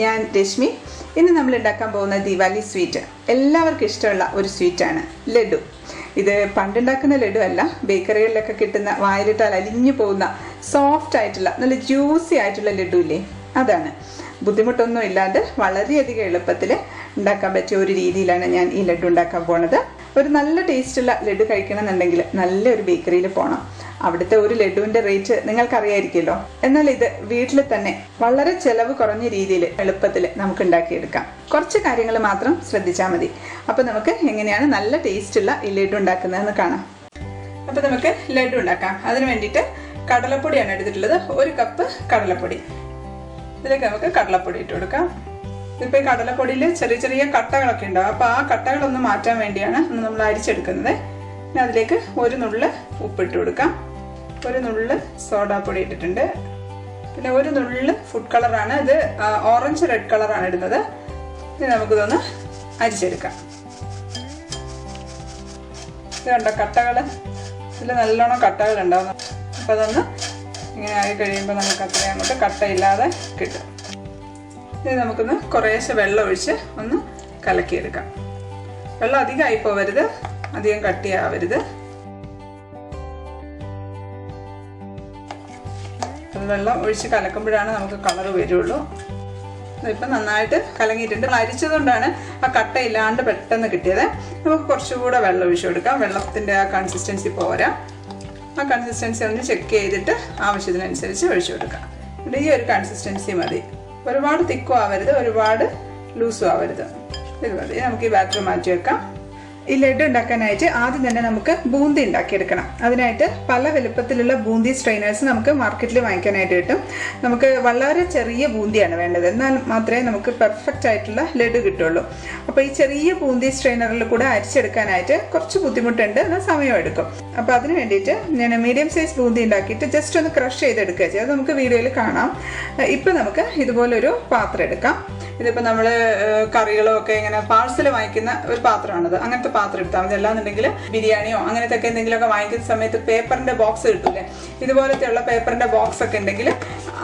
ഞാൻ രശ്മി. ഇന്ന് നമ്മൾ ഉണ്ടാക്കാൻ പോകുന്ന ദിവാലി സ്വീറ്റ് എല്ലാവർക്കും ഇഷ്ടമുള്ള ഒരു സ്വീറ്റാണ് ലഡു. ഇത് പണ്ടുണ്ടാക്കുന്ന ലഡു അല്ല, ബേക്കറികളിലൊക്കെ കിട്ടുന്ന വായിലിട്ടാൽ അലിഞ്ഞു പോകുന്ന സോഫ്റ്റ് ആയിട്ടുള്ള നല്ല ജ്യൂസി ആയിട്ടുള്ള ലഡു ഇല്ലേ, അതാണ്. ബുദ്ധിമുട്ടൊന്നും ഇല്ലാണ്ട് വളരെയധികം എളുപ്പത്തിൽ ഉണ്ടാക്കാൻ പറ്റിയ ഒരു രീതിയിലാണ് ഞാൻ ഈ ലഡു ഉണ്ടാക്കാൻ പോണത്. ഒരു നല്ല ടേസ്റ്റുള്ള ലഡു കഴിക്കണമെന്നുണ്ടെങ്കിൽ നല്ലൊരു ബേക്കറിയിൽ പോകണം. അവിടുത്തെ ഒരു ലഡുവിൻ്റെ റേറ്റ് നിങ്ങൾക്കറിയായിരിക്കുമല്ലോ. എന്നാൽ ഇത് വീട്ടിൽ തന്നെ വളരെ ചിലവ് കുറഞ്ഞ രീതിയിൽ എളുപ്പത്തിൽ നമുക്ക് ഉണ്ടാക്കിയെടുക്കാം. കുറച്ച് കാര്യങ്ങൾ മാത്രം ശ്രദ്ധിച്ചാൽ മതി. അപ്പോൾ നമുക്ക് എങ്ങനെയാണ് നല്ല ടേസ്റ്റുള്ള ഈ ലഡു ഉണ്ടാക്കുന്നതെന്ന് കാണാം. അപ്പോൾ നമുക്ക് ലഡു ഉണ്ടാക്കാം. അതിന് വേണ്ടിയിട്ട് കടലപ്പൊടിയാണ് എടുത്തിട്ടുള്ളത്. 1 കപ്പ് കടലപ്പൊടി. ഇതിലേക്ക് നമുക്ക് കടലപ്പൊടി ഇട്ട് കൊടുക്കാം. ഇതിപ്പോൾ ഈ കടലപ്പൊടിയിൽ ചെറിയ ചെറിയ കട്ടകളൊക്കെ ഉണ്ടാവും. അപ്പോൾ ആ കട്ടകളൊന്ന് മാറ്റാൻ വേണ്ടിയാണ് നമ്മൾ അരിച്ചെടുക്കുന്നത്. പിന്നെ അതിലേക്ക് 1 നുള്ള് ഉപ്പിട്ട് കൊടുക്കാം. 1 നുള്ള് സോഡാപ്പൊടി ഇട്ടിട്ടുണ്ട്. പിന്നെ 1 നുള്ള് ഫുഡ് കളറാണ്. ഇത് ഓറഞ്ച് റെഡ് കളറാണ് ഇടുന്നത്. ഇനി നമുക്കിതൊന്ന് അരിച്ചെടുക്കാം. ഇത് കണ്ടോ കട്ടകൾ, ഇതിൽ നല്ലോണം കട്ടകൾ ഉണ്ടാവും. അപ്പോൾ അതൊന്ന് ഇങ്ങനെ ആയി കഴിയുമ്പോൾ നമുക്ക് അത്രയും അങ്ങോട്ട് കട്ടയില്ലാതെ കിട്ടും. ഇത് നമുക്കൊന്ന് കുറേശ്ശെ വെള്ളം ഒഴിച്ച് ഒന്ന് കലക്കിയെടുക്കാം. വെള്ളം അധികമായി പോവരുത്, അധികം കട്ടിയാവരുത്. അത് വെള്ളം ഒഴിച്ച് കലക്കുമ്പോഴാണ് നമുക്ക് കളർ വരുള്ളൂ. ഇതിപ്പോൾ നന്നായിട്ട് കലങ്ങിയിട്ടുണ്ട്. അരിച്ചതുകൊണ്ടാണ് ആ കട്ട ഇല്ലാണ്ട് പെട്ടെന്ന് കിട്ടിയത്. നമുക്ക് കുറച്ചുകൂടെ വെള്ളം ഒഴിച്ച് കൊടുക്കാം. വെള്ളത്തിൻ്റെ ആ കൺസിസ്റ്റൻസി പോരാ. ആ കൺസിസ്റ്റൻസി ഒന്ന് ചെക്ക് ചെയ്തിട്ട് ആവശ്യത്തിനനുസരിച്ച് ഒഴിച്ചു കൊടുക്കാം. ഇവിടെ ഈ ഒരു കൺസിസ്റ്റൻസി മതി. ഒരുപാട് തിക്കും ആവരുത്, ഒരുപാട് ലൂസും ആവരുത്. ഇത് മതി. നമുക്ക് ഈ ബാറ്റർ മാറ്റി വെക്കാം. ഈ ലഡു ഉണ്ടാക്കാനായിട്ട് ആദ്യം തന്നെ നമുക്ക് ബൂന്തി ഉണ്ടാക്കിയെടുക്കണം. അതിനായിട്ട് പല വലുപ്പത്തിലുള്ള ബൂന്തി സ്ട്രെയിനേഴ്സ് നമുക്ക് മാർക്കറ്റിൽ വാങ്ങിക്കാനായിട്ട് കിട്ടും. നമുക്ക് വളരെ ചെറിയ ബൂന്തിയാണ് വേണ്ടത്, എന്നാൽ മാത്രമേ നമുക്ക് പെർഫെക്റ്റ് ആയിട്ടുള്ള ലഡു കിട്ടുള്ളൂ. അപ്പോൾ ഈ ചെറിയ ബൂന്തി സ്ട്രെയിനറിൽ കൂടെ അരിച്ചെടുക്കാനായിട്ട് കുറച്ച് ബുദ്ധിമുട്ടുണ്ട്, എന്നാൽ സമയമെടുക്കും. അപ്പോൾ അതിന് വേണ്ടിയിട്ട് ഞാൻ മീഡിയം സൈസ് ബൂന്തി ഉണ്ടാക്കിയിട്ട് ജസ്റ്റ് ഒന്ന് ക്രഷ് ചെയ്തെടുക്കുക ചെയ്യുക. അത് നമുക്ക് വീഡിയോയിൽ കാണാം. ഇപ്പം നമുക്ക് ഇതുപോലൊരു പാത്രം എടുക്കാം. ഇതിപ്പോൾ നമ്മൾ കറികളോ ഒക്കെ ഇങ്ങനെ പാഴ്സൽ വാങ്ങിക്കുന്ന ഒരു പാത്രമാണത്. അങ്ങനത്തെ പാത്രം എടുത്താൽ മതി. അല്ലാന്നുണ്ടെങ്കിൽ ബിരിയാണിയോ അങ്ങനത്തെ ഒക്കെ എന്തെങ്കിലുമൊക്കെ വാങ്ങിക്കുന്ന സമയത്ത് പേപ്പറിൻ്റെ ബോക്സ് കിട്ടൂലേ, ഇതുപോലത്തെയുള്ള പേപ്പറിൻ്റെ ബോക്സ് ഒക്കെ ഉണ്ടെങ്കിൽ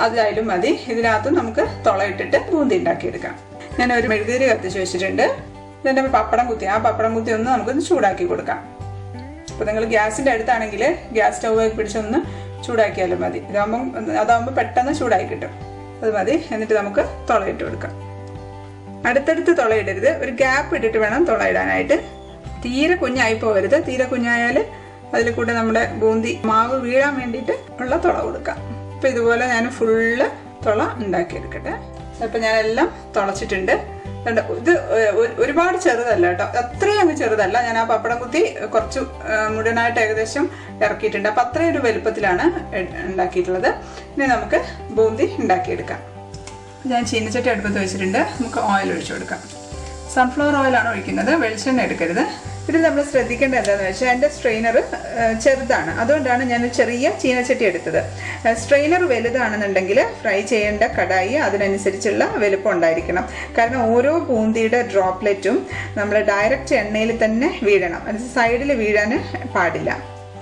അതിലായാലും മതി. ഇതിനകത്ത് നമുക്ക് തുളയിട്ടിട്ട് ബൂന്തി ഉണ്ടാക്കിയെടുക്കാം. ഞാൻ ഒരു മെഴുകുതിരി കത്തിച്ച് വെച്ചിട്ടുണ്ട്. ഇതിൻ്റെ പപ്പടം കുത്തി, ആ പപ്പടം കുത്തി ഒന്ന് നമുക്കൊന്ന് ചൂടാക്കി കൊടുക്കാം. അപ്പോൾ നിങ്ങൾ ഗ്യാസിൻ്റെ അടുത്താണെങ്കിൽ ഗ്യാസ് സ്റ്റൗ പിടിച്ചൊന്ന് ചൂടാക്കിയാലും മതി. അതാകുമ്പോൾ പെട്ടെന്ന് ചൂടാക്കി കിട്ടും. അത് മതി. എന്നിട്ട് നമുക്ക് തുളയിട്ട് കൊടുക്കാം. അടുത്തടുത്ത് തുളയിടരുത്, ഒരു ഗ്യാപ്പ് ഇട്ടിട്ട് വേണം തുളയിടാനായിട്ട്. തീരെ കുഞ്ഞായി പോകരുത്. തീരെ കുഞ്ഞായാൽ അതിൽ കൂടെ നമ്മുടെ ബൂന്തി മാവ് വീഴാൻ വേണ്ടിയിട്ട് ഉള്ള തുള കൊടുക്കാം. അപ്പോൾ ഇതുപോലെ ഞാൻ ഫുള്ള് തുള ഉണ്ടാക്കിയെടുക്കട്ടെ. അപ്പോൾ ഞാനെല്ലാം തുളച്ചിട്ടുണ്ട്. ഇത് ഒരുപാട് ചെറുതല്ല കേട്ടോ, അത്രയും അങ്ങ് ചെറുതല്ല. ഞാൻ ആ പപ്പടം കുത്തി കുറച്ച് മുഴുവനായിട്ട് ഏകദേശം ഇറക്കിയിട്ടുണ്ട്. അപ്പോൾ അത്രയും ഒരു വലുപ്പത്തിലാണ് ഉണ്ടാക്കിയിട്ടുള്ളത്. ഇനി നമുക്ക് ബൂന്തി ഉണ്ടാക്കിയെടുക്കാം. ഞാൻ ചീനച്ചട്ടി അടുപ്പത്ത് വെച്ചിട്ടുണ്ട്. നമുക്ക് ഓയിൽ ഒഴിച്ചു കൊടുക്കാം. സൺഫ്ലവർ ഓയിലാണ് ഒഴിക്കുന്നത്, വെളിച്ചെണ്ണ എടുക്കരുത്. ഇതിൽ നമ്മൾ ശ്രദ്ധിക്കേണ്ടത് എന്താണെന്ന് വെച്ചാൽ എൻ്റെ സ്ട്രെയിനർ ചെറുതാണ്, അതുകൊണ്ടാണ് ഞാൻ ചെറിയ ചീനച്ചട്ടി എടുത്തത്. സ്ട്രെയിനർ വലുതാണെന്നുണ്ടെങ്കിൽ ഫ്രൈ ചെയ്യേണ്ട കടായി അതിനനുസരിച്ചുള്ള വലുപ്പം ഉണ്ടായിരിക്കണം. കാരണം ഓരോ ബൂന്തിയുടെ ഡ്രോപ്ലെറ്റും നമ്മൾ ഡയറക്റ്റ് എണ്ണയിൽ തന്നെ വീഴണം, അത് സൈഡിൽ വീഴാൻ പാടില്ല.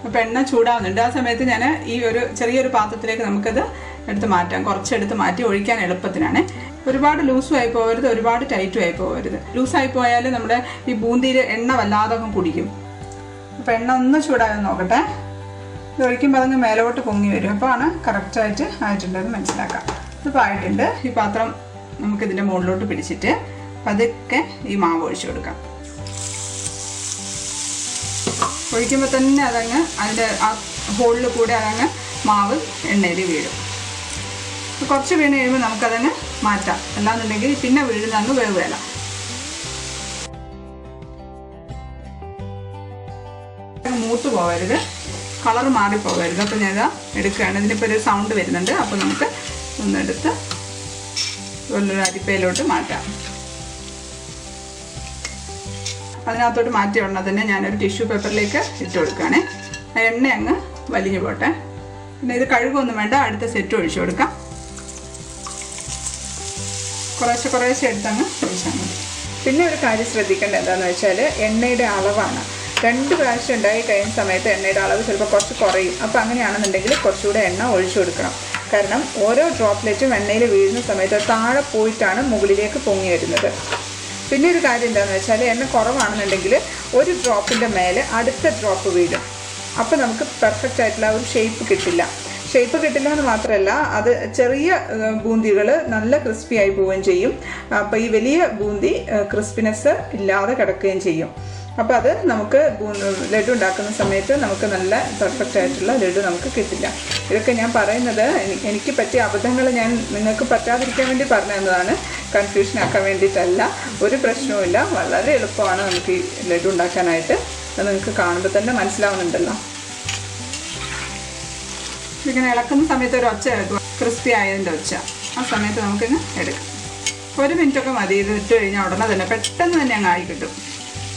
അപ്പോൾ എണ്ണ ചൂടാവുന്നുണ്ട്. ആ സമയത്ത് ഞാൻ ഈ ഒരു ചെറിയൊരു പാത്രത്തിലേക്ക് നമുക്കത് എടുത്ത് മാറ്റാം. കുറച്ചെടുത്ത് മാറ്റി ഒഴിക്കാൻ എളുപ്പത്തിനാണ്. ഒരുപാട് ലൂസും ആയി പോകരുത്, ഒരുപാട് ടൈറ്റും ആയി പോകരുത്. ലൂസായി പോയാൽ നമ്മുടെ ഈ ബൂന്തിയിൽ എണ്ണ വല്ലാതെ കുടിക്കും. അപ്പോൾ എണ്ണ ഒന്ന് ചൂടാകാൻ നോക്കട്ടെ. ഇത് ഒഴിക്കുമ്പോൾ അതങ്ങ് മേലോട്ട് പൊങ്ങി വരും. അപ്പോൾ ആണ് കറക്റ്റായിട്ട് ആയിട്ടുണ്ടെന്ന് മനസ്സിലാക്കാം. ഇപ്പോൾ ആയിട്ടുണ്ട്. ഈ പാത്രം നമുക്കിതിൻ്റെ മുകളിലോട്ട് പിടിച്ചിട്ട് പതുക്കെ ഈ മാവ് ഒഴിച്ചു കൊടുക്കാം. ഒഴിക്കുമ്പോൾ തന്നെ അതങ്ങ് അതിൻ്റെ ആ ഹോളിൽ കൂടെ അതങ്ങ് മാവ് എണ്ണയിൽ വീഴും. കുറച്ച് വീണ് കഴിയുമ്പോൾ നമുക്കതങ്ങ് മാറ്റാം. അല്ലാന്നുണ്ടെങ്കിൽ പിന്നെ വീഴുന്നങ്ങ് വേവുകയില്ല. മൂത്ത് പോകരുത്, കളർ മാറിപ്പോകരുത്. അപ്പോൾ ഞാൻ ഇതാ എടുക്കുകയാണ്. ഇതിനിപ്പോൾ ഒരു സൗണ്ട് വരുന്നുണ്ട്. അപ്പോൾ നമുക്ക് ഒന്നെടുത്ത് ഒരു അരിപ്പയിലോട്ട് മാറ്റാം. അതിനകത്തോട്ട് മാറ്റി ഉടനെ തന്നെ ഞാനൊരു ടിഷ്യൂ പേപ്പറിലേക്ക് ഇട്ട് കൊടുക്കുകയാണേ. എണ്ണ അങ്ങ് വലിഞ്ഞു പോട്ടെ. പിന്നെ ഇത് കഴുകൊന്നും വേണ്ട, അടുത്ത സെറ്റ് ഒഴിച്ചു കൊടുക്കാം. കുറേശ്ശെ എടുത്തങ്ങ് ഒഴിച്ചാൽ മതി. പിന്നെ ഒരു കാര്യം ശ്രദ്ധിക്കേണ്ടത് എന്താണെന്ന് വെച്ചാൽ എണ്ണയുടെ അളവാണ്. 2 പ്രാവശ്യം ഉണ്ടായി കഴിയുന്ന സമയത്ത് എണ്ണയുടെ അളവ് ചിലപ്പോൾ കുറച്ച് കുറയും. അപ്പോൾ അങ്ങനെയാണെന്നുണ്ടെങ്കിൽ കുറച്ചുകൂടെ എണ്ണ ഒഴിച്ചു കൊടുക്കണം. കാരണം ഓരോ ഡ്രോപ്ലെറ്റും എണ്ണയിൽ വീഴുന്ന സമയത്ത് താഴെ പോയിട്ടാണ് മുകളിലേക്ക് പൊങ്ങി വരുന്നത്. പിന്നെ ഒരു കാര്യം എന്താണെന്ന് വെച്ചാൽ എണ്ണ കുറവാണെന്നുണ്ടെങ്കിൽ ഒരു ഡ്രോപ്പിൻ്റെ മേലെ അടുത്ത ഡ്രോപ്പ് വീഴും. അപ്പോൾ നമുക്ക് പെർഫെക്റ്റ് ആയിട്ടുള്ള ഒരു ഷേപ്പ് കിട്ടില്ല. ഷേപ്പ് കിട്ടില്ല എന്ന് മാത്രമല്ല, അത് ചെറിയ ബൂന്തികൾ നല്ല ക്രിസ്പി ആയി പോവുകയും ചെയ്യും. അപ്പോൾ ഈ വലിയ ബൂന്തി ക്രിസ്പിനെസ് ഇല്ലാതെ കിടക്കുകയും ചെയ്യും. അപ്പോൾ അത് നമുക്ക് ലഡു ഉണ്ടാക്കുന്ന സമയത്ത് നമുക്ക് നല്ല പെർഫെക്റ്റ് ആയിട്ടുള്ള ലഡു നമുക്ക് കിട്ടില്ല. ഇതൊക്കെ ഞാൻ പറയുന്നത് എനിക്ക് പറ്റിയ അബദ്ധങ്ങൾ ഞാൻ നിങ്ങൾക്ക് പറ്റാതിരിക്കാൻ വേണ്ടി പറഞ്ഞു തന്നതാണ്, കൺഫ്യൂഷൻ ആക്കാൻ വേണ്ടിയിട്ടല്ല. ഒരു പ്രശ്നവുമില്ല, വളരെ എളുപ്പമാണ് നമുക്ക് ഈ ലഡു ഉണ്ടാക്കാനായിട്ട്. അത് നിങ്ങൾക്ക് കാണുമ്പോൾ തന്നെ മനസ്സിലാവുന്നുണ്ടല്ലോ. ഇങ്ങനെ ഇളക്കുന്ന സമയത്ത് ഒരു ഒച്ച എടുക്കുക, ക്രിസ്പി ആയതിൻ്റെ ഒച്ച. ആ സമയത്ത് നമുക്കിന്ന് എടുക്കാം. 1 മിനിറ്റൊക്കെ മതി. ഇത് ഇട്ട് കഴിഞ്ഞാൽ ഉടനെ തന്നെ പെട്ടെന്ന് തന്നെ അങ്ങ് ആയി കിട്ടും.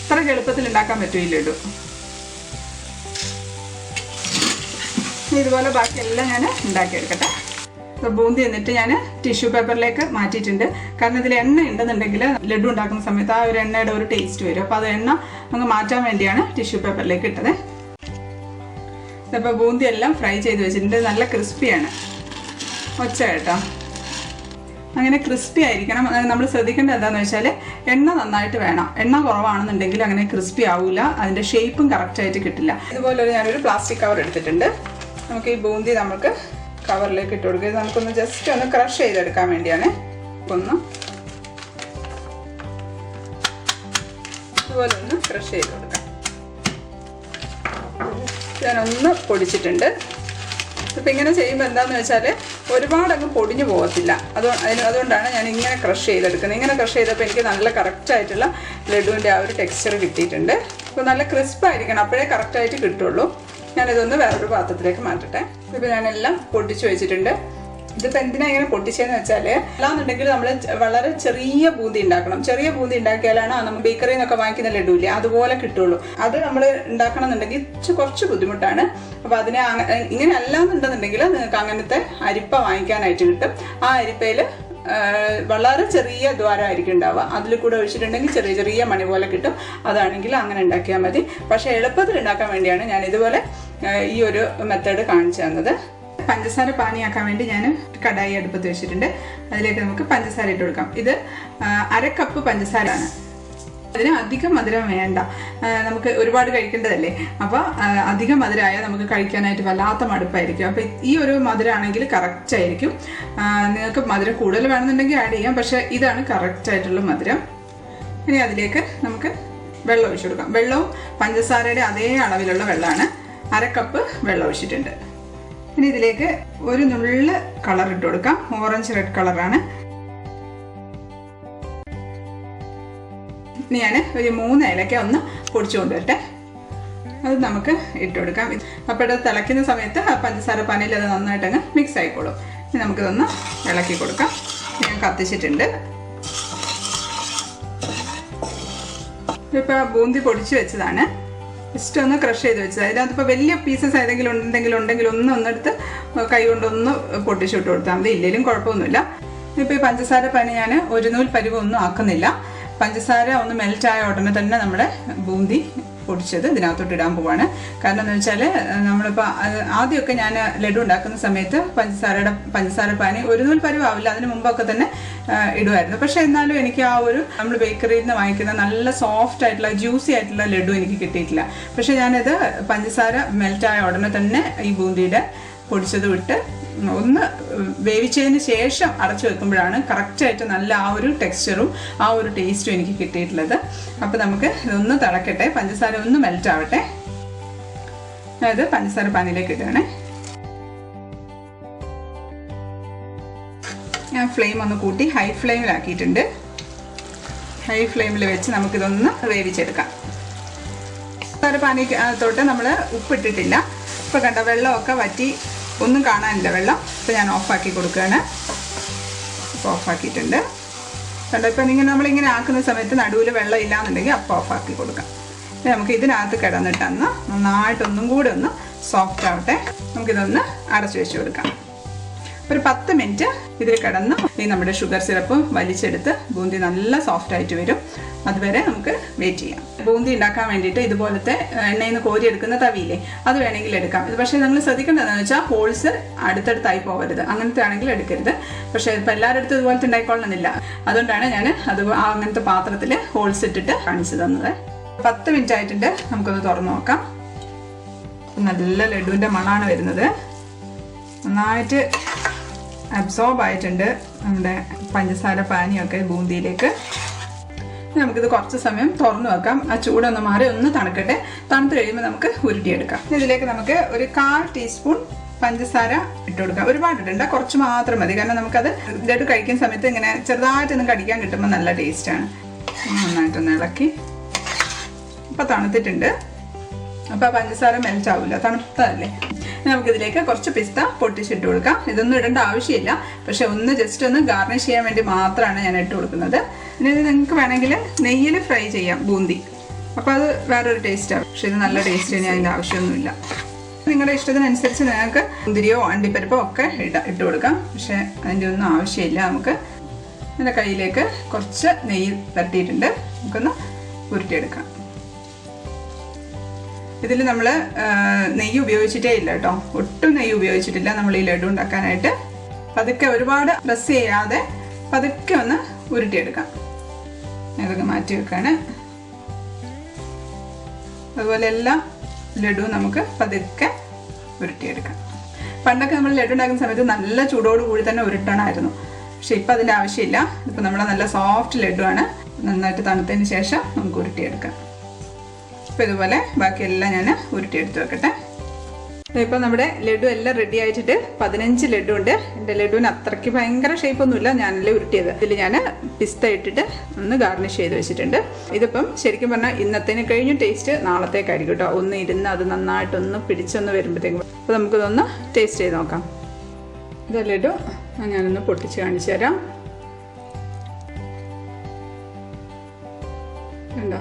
ഇത്രയ്ക്ക് എളുപ്പത്തിൽ ഉണ്ടാക്കാൻ പറ്റും ഈ ലഡു. ഇതുപോലെ ബാക്കിയെല്ലാം ഞാൻ ഉണ്ടാക്കിയെടുക്കട്ടെ. ബൂന്തി എന്നിട്ട് ഞാൻ ടിഷ്യൂ പേപ്പറിലേക്ക് മാറ്റിയിട്ടുണ്ട്. കാരണം ഇതിൽ എണ്ണ ഉണ്ടെന്നുണ്ടെങ്കിൽ ലഡു ഉണ്ടാക്കുന്ന സമയത്ത് ആ ഒരു എണ്ണയുടെ ഒരു ടേസ്റ്റ് വരും. അപ്പോൾ അത് എണ്ണ അങ്ങ് മാറ്റാൻ വേണ്ടിയാണ് ടിഷ്യൂ പേപ്പറിലേക്ക് ഇട്ടത്. അപ്പോൾ ബൂന്തി എല്ലാം ഫ്രൈ ചെയ്ത് വെച്ചിട്ടുണ്ട്. നല്ല ക്രിസ്പിയാണ്. ഒച്ച കേട്ടോ, അങ്ങനെ ക്രിസ്പി ആയിരിക്കണം. നമ്മൾ ശ്രദ്ധിക്കേണ്ടത് എന്താണെന്ന് വെച്ചാൽ എണ്ണ നന്നായിട്ട് വേണം. എണ്ണ കുറവാണെന്നുണ്ടെങ്കിൽ അങ്ങനെ ക്രിസ്പി ആവില്ല, അതിൻ്റെ ഷേപ്പും കറക്റ്റായിട്ട് കിട്ടില്ല. ഇതുപോലെ ഞാനൊരു പ്ലാസ്റ്റിക് കവർ എടുത്തിട്ടുണ്ട്. നമുക്ക് ഈ ബൂന്തി നമുക്ക് കവറിലേക്ക് ഇട്ട് കൊടുക്കുക. നമുക്കൊന്ന് ജസ്റ്റ് ഒന്ന് ക്രഷ് ചെയ്തെടുക്കാൻ വേണ്ടിയാണ്. ഒന്ന് ഇതുപോലെ ഒന്ന് ക്രഷ് ചെയ്ത് കൊടുക്കാം. ഞാനൊന്ന് പൊടിച്ചിട്ടുണ്ട്. ഇപ്പം ഇങ്ങനെ ചെയ്യുമ്പോൾ എന്താണെന്ന് വെച്ചാൽ ഒരുപാടങ്ങ് പൊടിഞ്ഞു പോകത്തില്ല. അതുകൊണ്ടാണ് ഞാൻ ഇങ്ങനെ ക്രഷ് ചെയ്തെടുക്കുന്നത്. ഇങ്ങനെ ക്രഷ് ചെയ്തപ്പോൾ എനിക്ക് നല്ല കറക്റ്റായിട്ടുള്ള ലഡുവിൻ്റെ ആ ഒരു ടെക്സ്ചർ കിട്ടിയിട്ടുണ്ട്. അപ്പോൾ നല്ല ക്രിസ്പായിരിക്കണം, അപ്പോഴേ കറക്റ്റായിട്ട് കിട്ടുള്ളൂ. ഞാനിതൊന്ന് വേറൊരു പാത്രത്തിലേക്ക് മാറ്റട്ടെ. ഇപ്പോൾ ഞാനെല്ലാം പൊട്ടിച്ച് വെച്ചിട്ടുണ്ട്. ഇതിപ്പോൾ എന്തിനാണ് ഇങ്ങനെ പൊട്ടിച്ചതെന്ന് വെച്ചാൽ, അല്ലാന്നുണ്ടെങ്കിൽ നമ്മൾ വളരെ ചെറിയ ബൂന്തി ഉണ്ടാക്കണം. ചെറിയ ബൂന്തി ഉണ്ടാക്കിയാലാണ് നമ്മൾ ബേക്കറിയിൽ നിന്നൊക്കെ വാങ്ങിക്കുന്ന ലഡുവില്ലേ അതുപോലെ കിട്ടുള്ളൂ. അത് നമ്മൾ ഉണ്ടാക്കണം എന്നുണ്ടെങ്കിൽ കുറച്ച് ബുദ്ധിമുട്ടാണ്. അപ്പോൾ അതിനെ ഇങ്ങനെ അല്ലാന്നുണ്ടെന്നുണ്ടെങ്കിൽ നിങ്ങൾക്ക് അങ്ങനത്തെ അരിപ്പ വാങ്ങിക്കാനായിട്ട് കിട്ടും. ആ അരിപ്പയിൽ വളരെ ചെറിയ ദ്വാരമായിരിക്കും ഉണ്ടാവുക. അതിൽ കൂടെ ഒഴിച്ചിട്ടുണ്ടെങ്കിൽ ചെറിയ ചെറിയ മണി പോലെ കിട്ടും. അതാണെങ്കിൽ അങ്ങനെ ഉണ്ടാക്കിയാൽ മതി. പക്ഷേ എളുപ്പത്തിൽ ഉണ്ടാക്കാൻ വേണ്ടിയാണ് ഞാൻ ഇതുപോലെ ഈ ഒരു മെത്തേഡ് കാണിച്ചു തന്നത്. പഞ്ചസാര പാനിയാക്കാൻ വേണ്ടി ഞാൻ കടായി അടുപ്പത്ത് വെച്ചിട്ടുണ്ട്. അതിലേക്ക് നമുക്ക് പഞ്ചസാര ഇട്ട് കൊടുക്കാം. ഇത് 1/2 കപ്പ് പഞ്ചസാരയാണ്. അതിന് അധികം മധുരം വേണ്ട, നമുക്ക് ഒരുപാട് കഴിക്കേണ്ടതല്ലേ. അപ്പോൾ അധികം മധുരമായാൽ നമുക്ക് കഴിക്കാനായിട്ട് വല്ലാത്ത മടുപ്പായിരിക്കും. അപ്പോൾ ഈ ഒരു മധുരമാണെങ്കിൽ കറക്റ്റ് ആയിരിക്കും. നിങ്ങൾക്ക് മധുരം കൂടുതൽ വേണമെന്നുണ്ടെങ്കിൽ ആഡ് ചെയ്യാം, പക്ഷേ ഇതാണ് കറക്റ്റായിട്ടുള്ള മധുരം. ഇനി അതിലേക്ക് നമുക്ക് വെള്ളം ഒഴിച്ചു കൊടുക്കാം. വെള്ളവും പഞ്ചസാരയുടെ അതേ അളവിലുള്ള വെള്ളമാണ്. 1/2 കപ്പ് വെള്ളം ഒഴിച്ചിട്ടുണ്ട്. ഇനി ഇതിലേക്ക് ഒരു നുള്ള് കളർ ഇട്ട് കൊടുക്കാം. ഓറഞ്ച് റെഡ് കളറാണ്. ഇനി ഞാൻ ഒരു 3 ഏലക്ക ഒന്ന് പൊടിച്ചു കൊണ്ടുവരട്ടെ. അത് നമുക്ക് ഇട്ട് കൊടുക്കാം. അപ്പോൾ ഇത് തിളയ്ക്കുന്ന സമയത്ത് ആ പഞ്ചസാര പാനിയിൽ അത് നന്നായിട്ടങ്ങ് മിക്സ് ആയിക്കോളും. ഇനി നമുക്കിതൊന്ന് ഇളക്കി കൊടുക്കാം. ഞാൻ കത്തിച്ചിട്ടുണ്ട്. ഇപ്പോൾ ബൂന്തി പൊടിച്ച് വെച്ചതാണ്. ജസ്റ്റ് ഒന്ന് ക്രഷ് ചെയ്ത് വെച്ചത്. അതിനകത്തിപ്പോൾ വലിയ പീസസ് ഏതെങ്കിലും ഉണ്ടെങ്കിൽ ഒന്നെടുത്ത് കൈ കൊണ്ടൊന്ന് പൊട്ടിച്ചിട്ട് കൊടുത്താൽ മതി. ഇല്ലെങ്കിലും കുഴപ്പമൊന്നുമില്ല. ഇപ്പോൾ ഈ പഞ്ചസാര പാനി ഞാൻ ഒരു നൂൽ പരുവൊന്നും ആക്കുന്നില്ല. പഞ്ചസാര ഒന്ന് മെൽറ്റായ ഉടനെ തന്നെ നമ്മുടെ ബൂന്തി പൊടിച്ചത് ഇതിനകത്തോട്ട് ഇടാൻ പോവാണ്. കാരണം എന്ന് വെച്ചാൽ നമ്മളിപ്പോൾ ആദ്യമൊക്കെ ഞാൻ ലഡു ഉണ്ടാക്കുന്ന സമയത്ത് പഞ്ചസാര പാനി ഒരു നൂൽ പരുവാവില്ല, അതിന് മുമ്പൊക്കെ തന്നെ ഇടുമായിരുന്നു. പക്ഷേ എന്നാലും എനിക്ക് ആ ഒരു നമ്മൾ ബേക്കറിയിൽ നിന്ന് വാങ്ങിക്കുന്ന നല്ല സോഫ്റ്റ് ആയിട്ടുള്ള ജ്യൂസി ആയിട്ടുള്ള ലഡു എനിക്ക് കിട്ടിയിട്ടില്ല. പക്ഷേ ഞാനത് പഞ്ചസാര മെൽറ്റായ ഉടനെ തന്നെ ഈ ബൂന്തിയുടെ പൊടിച്ചത് വിട്ട് ഒന്ന് വേവിച്ചതിന് ശേഷം അടച്ചു വെക്കുമ്പോഴാണ് കറക്റ്റായിട്ട് നല്ല ആ ഒരു ടെക്സ്ചറും ആ ഒരു ടേസ്റ്റും എനിക്ക് കിട്ടിയിട്ടുള്ളത്. അപ്പോൾ നമുക്ക് ഇതൊന്ന് തിളക്കട്ടെ, പഞ്ചസാര ഒന്ന് മെൽറ്റ് ആവട്ടെ. അതായത് പഞ്ചസാര പാനിലേക്ക് ഇടുകയാണേ. ഞാൻ ഫ്ലെയിം ഒന്ന് കൂട്ടി ഹൈ ഫ്ലെയിമിലാക്കിയിട്ടുണ്ട്. ഹൈ ഫ്ലെയിമിൽ വെച്ച് നമുക്കിതൊന്ന് വേവിച്ചെടുക്കാം. പഞ്ചസാര പാനിക്കകത്തോട്ട് നമ്മൾ ഉപ്പിട്ടിട്ടില്ല. ഇപ്പോൾ കണ്ട വെള്ളമൊക്കെ വറ്റി, ഒന്നും കാണാനില്ല വെള്ളം. ഇപ്പോൾ ഞാൻ ഓഫാക്കി കൊടുക്കുകയാണ്. ഇപ്പോൾ ഓഫാക്കിയിട്ടുണ്ട്. കണ്ടോ, ഇപ്പം നമ്മളിങ്ങനെ ആക്കുന്ന സമയത്ത് നടുവിൽ വെള്ളം ഇല്ലാന്നുണ്ടെങ്കിൽ അപ്പോൾ ഓഫാക്കി കൊടുക്കാം. നമുക്ക് ഇതിനകത്ത് കിടന്നിട്ടൊന്ന് നന്നായിട്ടൊന്നും കൂടി ഒന്ന് സോഫ്റ്റ് ആവട്ടെ. നമുക്കിതൊന്ന് അടച്ചു വെച്ച് കൊടുക്കാം. ഒരു 10 മിനിറ്റ് ഇതിൽ കിടന്ന് ഈ നമ്മുടെ ഷുഗർ സിറപ്പ് വലിച്ചെടുത്ത് ബൂന്തി നല്ല സോഫ്റ്റ് ആയിട്ട് വരും. അതുവരെ നമുക്ക് വെയിറ്റ് ചെയ്യാം. ബൂന്തി ഉണ്ടാക്കാൻ വേണ്ടിയിട്ട് ഇതുപോലത്തെ എണ്ണയിൽ നിന്ന് കോരിയെടുക്കുന്ന തവിയില്ലേ, അത് വേണമെങ്കിൽ എടുക്കാം. ഇത് പക്ഷേ നിങ്ങൾ ശ്രദ്ധിക്കേണ്ടതെന്ന് വെച്ചാൽ ഹോൾസ് അടുത്തടുത്തായി പോകരുത്, അങ്ങനത്തെ ആണെങ്കിൽ എടുക്കരുത്. പക്ഷേ ഇപ്പം എല്ലാവരുടെ അടുത്തും ഇതുപോലത്തെ ഉണ്ടായിക്കൊള്ളണമെന്നില്ല. അതുകൊണ്ടാണ് ഞാൻ അങ്ങനത്തെ പാത്രത്തിൽ ഹോൾസ് ഇട്ടിട്ട് കാണിച്ചു തന്നത്. 10 മിനിറ്റ് ആയിട്ടുണ്ട്. നമുക്കൊന്ന് തുറന്നു നോക്കാം. നല്ല ലഡുവിൻ്റെ മണമാണ് വരുന്നത്. നന്നായിട്ട് അബ്സോർബ് ആയിട്ടുണ്ട് നമ്മുടെ പഞ്ചസാര പാനിയൊക്കെ ബൂന്തിയിലേക്ക്. നമുക്കിത് കുറച്ച് സമയം തുറന്നു വെക്കാം. ആ ചൂടൊന്ന് മാറി ഒന്ന് തണുക്കട്ടെ. തണുത്ത് കഴിയുമ്പോൾ നമുക്ക് ഉരുട്ടിയെടുക്കാം. ഇതിലേക്ക് നമുക്ക് ഒരു 1/4 ടീസ്പൂൺ പഞ്ചസാര ഇട്ട് കൊടുക്കാം. ഒരുപാട് ഇടണ്ട, കുറച്ച് മാത്രം മതി. കാരണം നമുക്കത് ലഡു കഴിക്കുന്ന സമയത്ത് ഇങ്ങനെ ചെറുതായിട്ടൊന്ന് കടിക്കാൻ കിട്ടുമ്പോൾ നല്ല ടേസ്റ്റാണ്. നന്നായിട്ടൊന്ന് ഇളക്കി. ഇപ്പം തണുത്തിട്ടുണ്ട്. അപ്പോൾ ആ പഞ്ചസാര മെൽറ്റ് ആവില്ല, തണുത്തതല്ലേ. നമുക്കിതിലേക്ക് കുറച്ച് പിസ്ത പൊട്ടിച്ചിട്ട് കൊടുക്കാം. ഇതൊന്നും ഇടേണ്ട ആവശ്യമില്ല, പക്ഷെ ഒന്ന് ജസ്റ്റ് ഒന്ന് ഗാർണിഷ് ചെയ്യാൻ വേണ്ടി മാത്രമാണ് ഞാൻ ഇട്ട് കൊടുക്കുന്നത്. ഇനി ഇത് നിങ്ങൾക്ക് വേണമെങ്കിൽ നെയ്യിൽ ഫ്രൈ ചെയ്യാം ബൂന്തി, അപ്പോൾ അത് വേറൊരു ടേസ്റ്റാണ്. പക്ഷെ ഇത് നല്ല ടേസ്റ്റ് ഇനി അതിൻ്റെ ആവശ്യമൊന്നുമില്ല. നിങ്ങളുടെ ഇഷ്ടത്തിനനുസരിച്ച് നിങ്ങൾക്ക് മുന്തിരിയോ അണ്ടിപ്പരിപ്പോ ഒക്കെ ഇട്ട് കൊടുക്കാം. പക്ഷെ അതിൻ്റെ ഒന്നും ആവശ്യമില്ല. നമുക്ക് എൻ്റെ കയ്യിലേക്ക് കുറച്ച് നെയ്യ് തട്ടിയിട്ടുണ്ട്. നമുക്കൊന്ന് ഉരുട്ടിയെടുക്കാം. ഇതിൽ നമ്മൾ നെയ്യ് ഉപയോഗിച്ചിട്ടേ ഇല്ല കേട്ടോ, ഒട്ടും നെയ്യ് ഉപയോഗിച്ചിട്ടില്ല നമ്മൾ ഈ ലഡു ഉണ്ടാക്കാനായിട്ട്. പതുക്കെ, ഒരുപാട് പ്രസ് ചെയ്യാതെ പതുക്കെ ഒന്ന് ഉരുട്ടിയെടുക്കാം. അതൊക്കെ മാറ്റി വെക്കാണ്. അതുപോലെ എല്ലാ ലഡുവും നമുക്ക് പതുക്കെ ഉരുട്ടിയെടുക്കാം. പണ്ടൊക്കെ നമ്മൾ ലഡു ഉണ്ടാക്കുന്ന സമയത്ത് നല്ല ചൂടോട് കൂടി തന്നെ ഉരുട്ടണമായിരുന്നു. പക്ഷെ ഇപ്പം അതിൻ്റെ ആവശ്യമില്ല. ഇപ്പം നമ്മുടെ നല്ല സോഫ്റ്റ് ലഡു ആണ്. നന്നായിട്ട് തണുത്തതിന് ശേഷം നമുക്ക് ഉരുട്ടിയെടുക്കാം. അപ്പോൾ ഇതുപോലെ ബാക്കിയെല്ലാം ഞാൻ ഉരുട്ടിയെടുത്ത് വെക്കട്ടെ. ഇപ്പോൾ നമ്മുടെ ലഡു എല്ലാം റെഡി ആയിട്ടിട്ട് 15 ലഡു ഉണ്ട്. എൻ്റെ ലഡുവിന് അത്രയ്ക്ക് ഭയങ്കര ഷേപ്പൊന്നുമില്ല, ഞാനല്ലേ ഉരുട്ടിയത്. ഇതിൽ ഞാൻ പിസ്ത ഇട്ടിട്ട് ഒന്ന് ഗാർണിഷ് ചെയ്ത് വെച്ചിട്ടുണ്ട്. ഇതിപ്പം ശരിക്കും പറഞ്ഞാൽ ഇന്നത്തേന് കഴിഞ്ഞ ടേസ്റ്റ് നാളത്തേക്കായിരിക്കും കേട്ടോ. ഒന്ന് ഇരുന്ന് അത് നന്നായിട്ടൊന്ന് പിടിച്ചൊന്ന് വരുമ്പോഴത്തേക്കും. അപ്പോൾ നമുക്കിതൊന്ന് ടേസ്റ്റ് ചെയ്ത് നോക്കാം. ഇത് ലഡു ഞാനൊന്ന് പൊട്ടിച്ച് കാണിച്ചു തരാം. കണ്ടോ,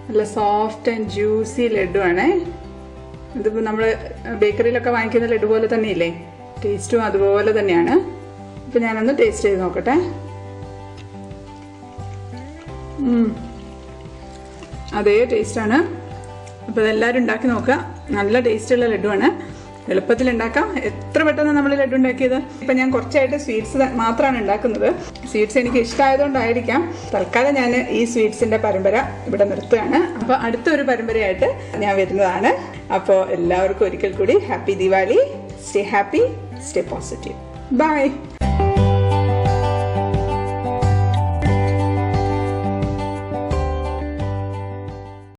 നല്ല സോഫ്റ്റ് ആൻഡ് ജ്യൂസി ലഡു ആണ്. ഇതിപ്പോൾ നമ്മൾ ബേക്കറിയിലൊക്കെ വാങ്ങിക്കുന്ന ലഡു പോലെ തന്നെയില്ലേ, ടേസ്റ്റും അതുപോലെ തന്നെയാണ്. ഇപ്പം ഞാനൊന്ന് ടേസ്റ്റ് ചെയ്ത് നോക്കട്ടെ. അതേ ടേസ്റ്റാണ്. അപ്പോൾ ഇതെല്ലാവരും ഉണ്ടാക്കി നോക്കുക. നല്ല ടേസ്റ്റുള്ള ലഡുവാണ്. എളുപ്പത്തിൽ ഉണ്ടാക്കാം. എത്ര പെട്ടെന്ന് നമ്മൾ ലഡു ഉണ്ടാക്കിയത്. ഇപ്പം ഞാൻ കുറച്ചായിട്ട് സ്വീറ്റ്സ് മാത്രമാണ് ഉണ്ടാക്കുന്നത്. സ്വീറ്റ്സ് എനിക്ക് ഇഷ്ടമായതുകൊണ്ടായിരിക്കാം തൽക്കാലം ഞാൻ ഈ സ്വീറ്റ്സിൻ്റെ പരമ്പര ഇവിടെ നിർത്തുകയാണ്. അപ്പോൾ അടുത്തൊരു പരമ്പരയായിട്ട് ഞാൻ വരുന്നതാണ്. അപ്പോൾ എല്ലാവർക്കും ഒരിക്കൽ കൂടി happy Diwali. Stay happy, stay positive. By.